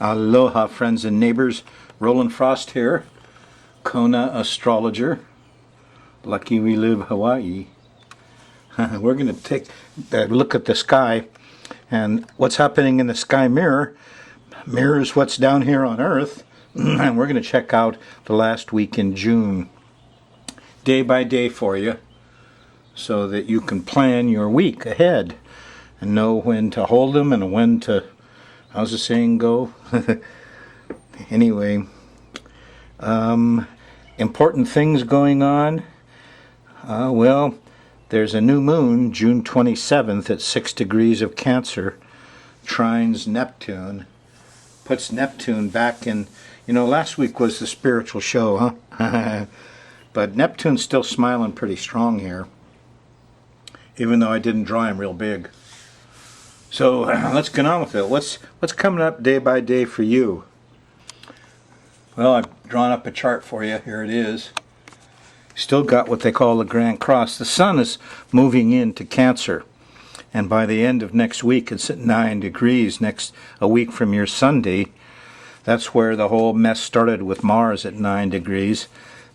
Aloha, friends and neighbors. Roland Frost here, Kona astrologer. Lucky we live Hawaii. We're going to take a look at the sky, and what's happening in the sky mirrors what's down here on Earth. And we're going to check out the last week in June, day by day for you, so that you can plan your week ahead and know when to hold them and when to, how's the saying go? Anyway, important things going on. Well, there's a new moon, June 27th at 6 degrees of Cancer, trines Neptune, puts Neptune back in, last week was the spiritual show, huh? But Neptune's still smiling pretty strong here, even though I didn't draw him real big. So let's get on with it. What's coming up day by day for you? Well, I've drawn up a chart for you. Here it is. Still got what they call the Grand Cross. The sun is moving into Cancer, and by the end of next week it's at 9 degrees. A week from your Sunday, that's where the whole mess started with Mars at 9 degrees,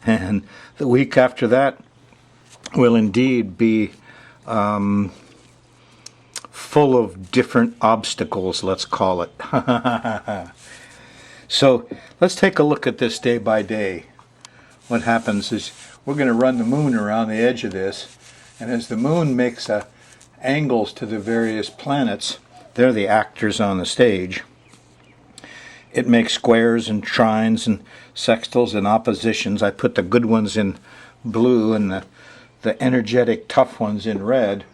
and the week after that will indeed be full of different obstacles, let's call it. So let's take a look at this day by day. What happens is we're going to run the moon around the edge of this, and as the moon makes angles to the various planets, they're the actors on the stage. It makes squares and trines and sextiles and oppositions. I put the good ones in blue and the energetic tough ones in red.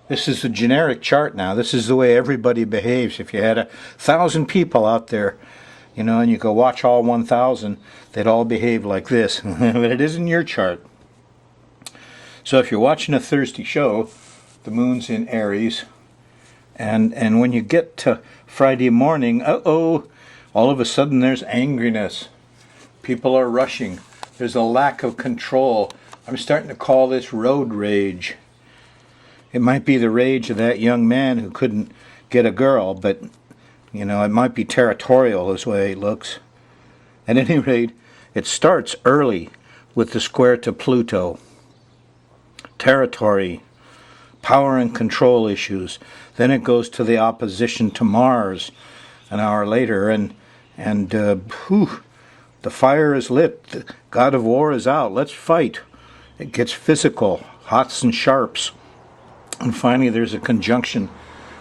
This is a generic chart now. This is the way everybody behaves. If you had 1,000 people out there, and you go watch all 1,000, they'd all behave like this. But it isn't your chart. So if you're watching a Thursday show, the moon's in Aries, and when you get to Friday morning, all of a sudden there's angriness. People are rushing. There's a lack of control. I'm starting to call this road rage. It might be the rage of that young man who couldn't get a girl, but it might be territorial is the way it looks. At any rate, it starts early with the square to Pluto. Territory, power and control issues. Then it goes to the opposition to Mars an hour later, and the fire is lit. The god of war is out. Let's fight. It gets physical, hots and sharps. And finally there's a conjunction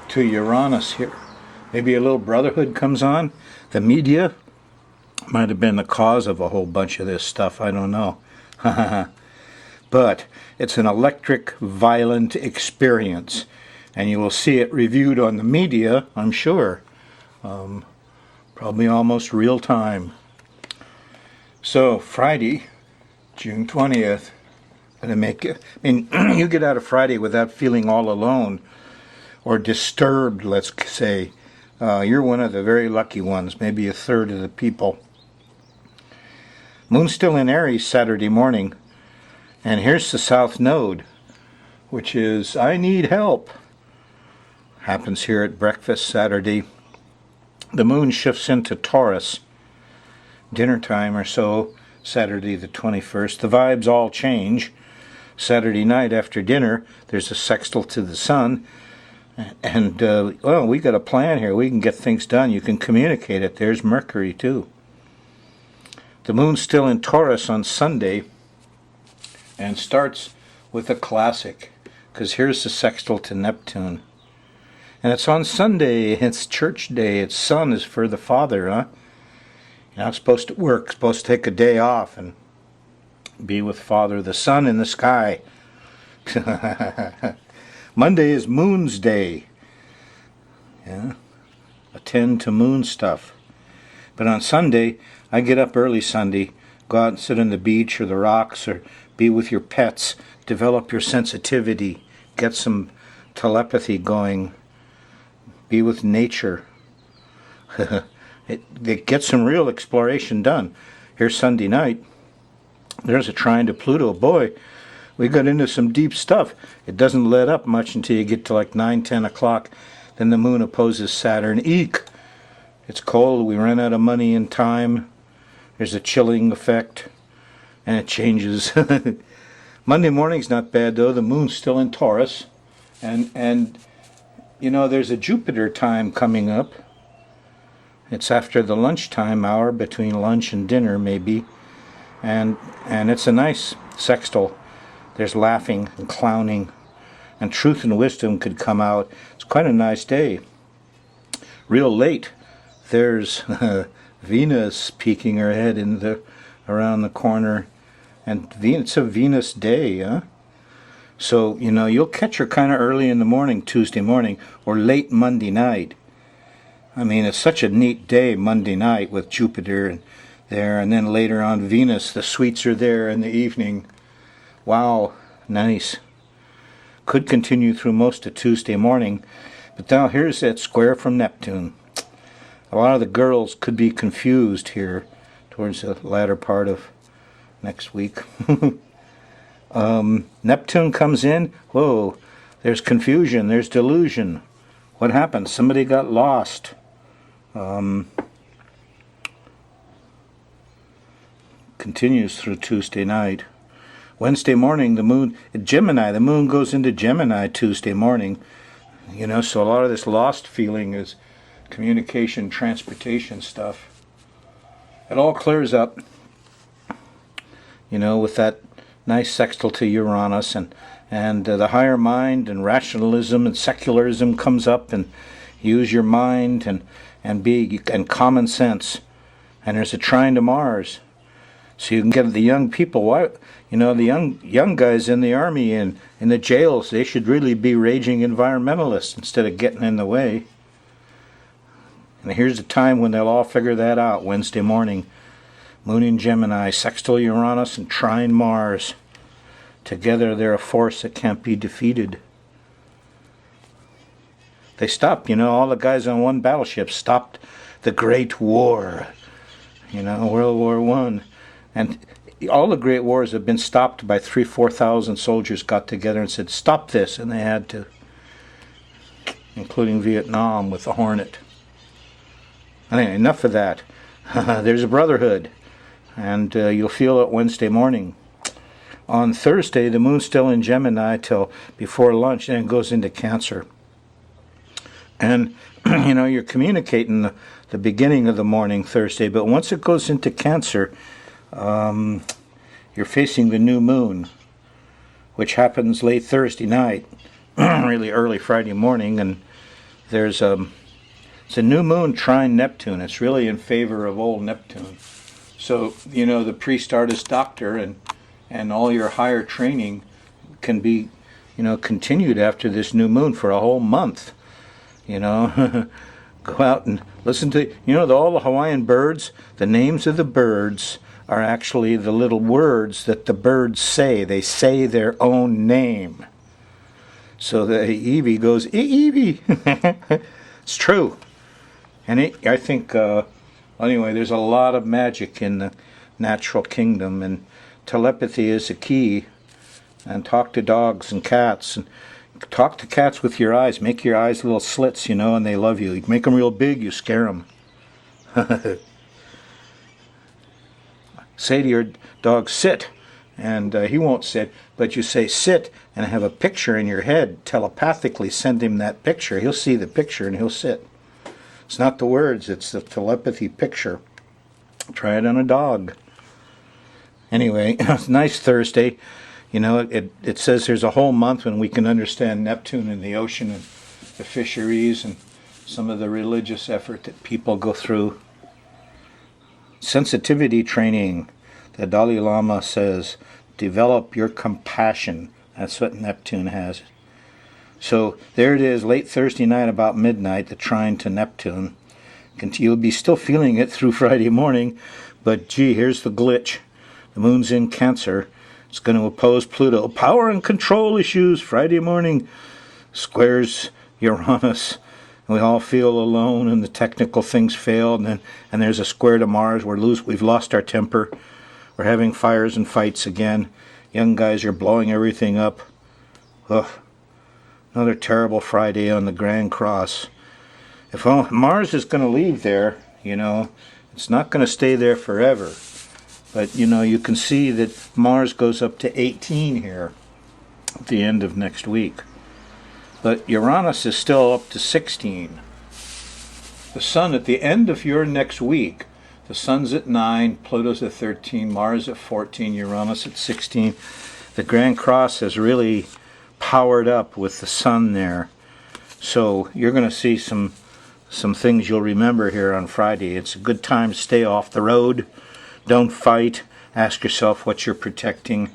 to Uranus here. Maybe a little brotherhood comes on. The media might have been the cause of a whole bunch of this stuff. I don't know. But it's an electric, violent experience. And you will see it reviewed on the media, I'm sure. Probably almost real time. So Friday, June 20th. You get out of Friday without feeling all alone or disturbed, let's say. You're one of the very lucky ones, maybe a third of the people. Moon's still in Aries Saturday morning, and here's the South Node, which is, I need help. Happens here at breakfast Saturday. The moon shifts into Taurus, dinner time or so, Saturday the 21st. The vibes all change. Saturday night after dinner, there's a sextile to the sun, and we got a plan here. We can get things done. You can communicate it. There's Mercury too. The moon's still in Taurus on Sunday, and starts with a classic, because here's the sextile to Neptune, and it's on Sunday. It's church day. Its sun is for the Father, huh? You're not supposed to work. Supposed to take a day off and be with Father, the sun in the sky. Monday is Moon's Day. Yeah, attend to moon stuff. But on Sunday, I get up early Sunday, go out and sit on the beach or the rocks, or be with your pets, develop your sensitivity, get some telepathy going, be with nature. It gets some real exploration done. Here's Sunday night. There's a trine to Pluto. Boy, we got into some deep stuff. It doesn't let up much until you get to like 9, 10 o'clock. Then the moon opposes Saturn. Eek! It's cold. We run out of money and time. There's a chilling effect, and it changes. Monday morning's not bad though. The moon's still in Taurus, and you know there's a Jupiter time coming up. It's after the lunchtime hour, between lunch and dinner maybe, and it's a nice sextile. There's laughing and clowning, and truth and wisdom could come out. It's quite a nice day. Real late, there's Venus peeking her head around the corner, and it's a Venus day, huh? So, you know, you'll catch her kind of early in the morning, Tuesday morning, or late Monday night. I mean, it's such a neat day, Monday night, with Jupiter there, and then later on Venus. The sweets are there in the evening. Wow, nice. Could continue through most of Tuesday morning, but now here's that square from Neptune. A lot of the girls could be confused here towards the latter part of next week. Neptune comes in. Whoa, there's confusion, there's delusion. What happened? Somebody got lost. Continues through Tuesday night. Wednesday morning, the moon, Gemini, the moon goes into Gemini Tuesday morning. You know, so a lot of this lost feeling is communication, transportation stuff. It all clears up, you know, with that nice sextile to Uranus, and the higher mind and rationalism and secularism comes up, and use your mind and common sense. And there's a trine to Mars, so you can get the young people. Why, you know, the young guys in the army and in the jails, they should really be raging environmentalists instead of getting in the way. And here's the time when they'll all figure that out. Wednesday morning, moon in Gemini, sextile Uranus and trine Mars. Together they're a force that can't be defeated. They stopped, you know, all the guys on one battleship stopped the Great War, you know, World War I. And all the great wars have been stopped by 3,000-4,000 soldiers got together and said, stop this, and they had to, including Vietnam with the Hornet. Anyway, enough of that. There's a brotherhood, and you'll feel it Wednesday morning. On Thursday, the moon's still in Gemini till before lunch, and it goes into Cancer. And, you know, you're communicating the beginning of the morning Thursday, but once it goes into Cancer, you're facing the new moon, which happens late Thursday night, really early Friday morning, and there's it's a new moon trine Neptune. It's really in favor of old Neptune. So, you know, the priest, artist, doctor, and all your higher training can be, you know, continued after this new moon for a whole month. You know, go out and listen to, you know, all the Hawaiian birds, the names of the birds are actually the little words that the birds say. They say their own name. So the Evie goes, Evie. It's true. And I think, anyway, there's a lot of magic in the natural kingdom, and telepathy is a key. And talk to dogs and cats, and talk to cats with your eyes. Make your eyes little slits, you know, and they love you. You make them real big, you scare them. Say to your dog, sit, and he won't sit, but you say sit and have a picture in your head. Telepathically send him that picture. He'll see the picture and he'll sit. It's not the words, it's the telepathy picture. Try it on a dog. Anyway, it's nice Thursday. You know, it says there's a whole month when we can understand Neptune and the ocean and the fisheries and some of the religious effort that people go through. Sensitivity training. The Dalai Lama says, develop your compassion. That's what Neptune has. So there it is, late Thursday night about midnight, the trine to Neptune. You'll be still feeling it through Friday morning, but gee, here's the glitch. The moon's in Cancer. It's going to oppose Pluto. Power and control issues. Friday morning squares Uranus. And we all feel alone, and the technical things failed. And there's a square to Mars. We've lost our temper. We're having fires and fights again. Young guys are blowing everything up. Ugh. Another terrible Friday on the Grand Cross. if Mars is going to leave there, it's not going to stay there forever. But, you can see that Mars goes up to 18 here at the end of next week. But Uranus is still up to 16. The Sun at the end of your next week, the Sun's at 9, Pluto's at 13, Mars at 14, Uranus at 16. The Grand Cross has really powered up with the Sun there. So you're going to see some things you'll remember here on Friday. It's a good time to stay off the road. Don't fight. Ask yourself what you're protecting.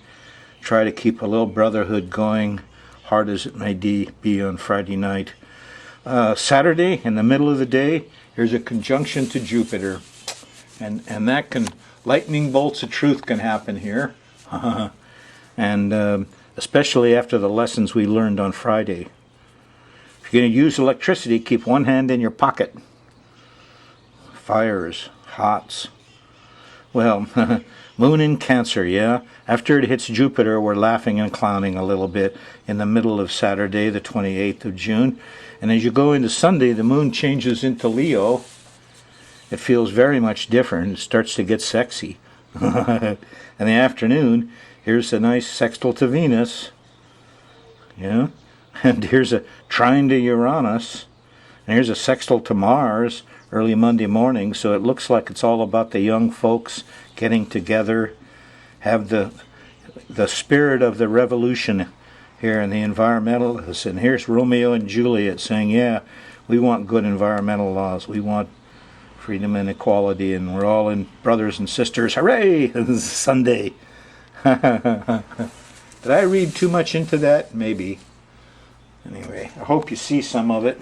Try to keep a little brotherhood going, hard as it may be on Friday night. Saturday, in the middle of the day, here's a conjunction to Jupiter. And that can, lightning bolts of truth can happen here. And especially after the lessons we learned on Friday. If you're going to use electricity, keep one hand in your pocket. Fires, hots. Well, Moon in Cancer, yeah? After it hits Jupiter, we're laughing and clowning a little bit in the middle of Saturday, the 28th of June. And as you go into Sunday, the Moon changes into Leo. It feels very much different. It starts to get sexy. In the afternoon, here's a nice sextile to Venus. Yeah? And here's a trine to Uranus. And here's a sextile to Mars early Monday morning. So it looks like it's all about the young folks getting together, have the spirit of the revolution here and the environmentalists. And here's Romeo and Juliet saying, yeah, we want good environmental laws. We want freedom and equality, and we're all in brothers and sisters. Hooray! This is Sunday. Did I read too much into that? Maybe. Anyway, I hope you see some of it.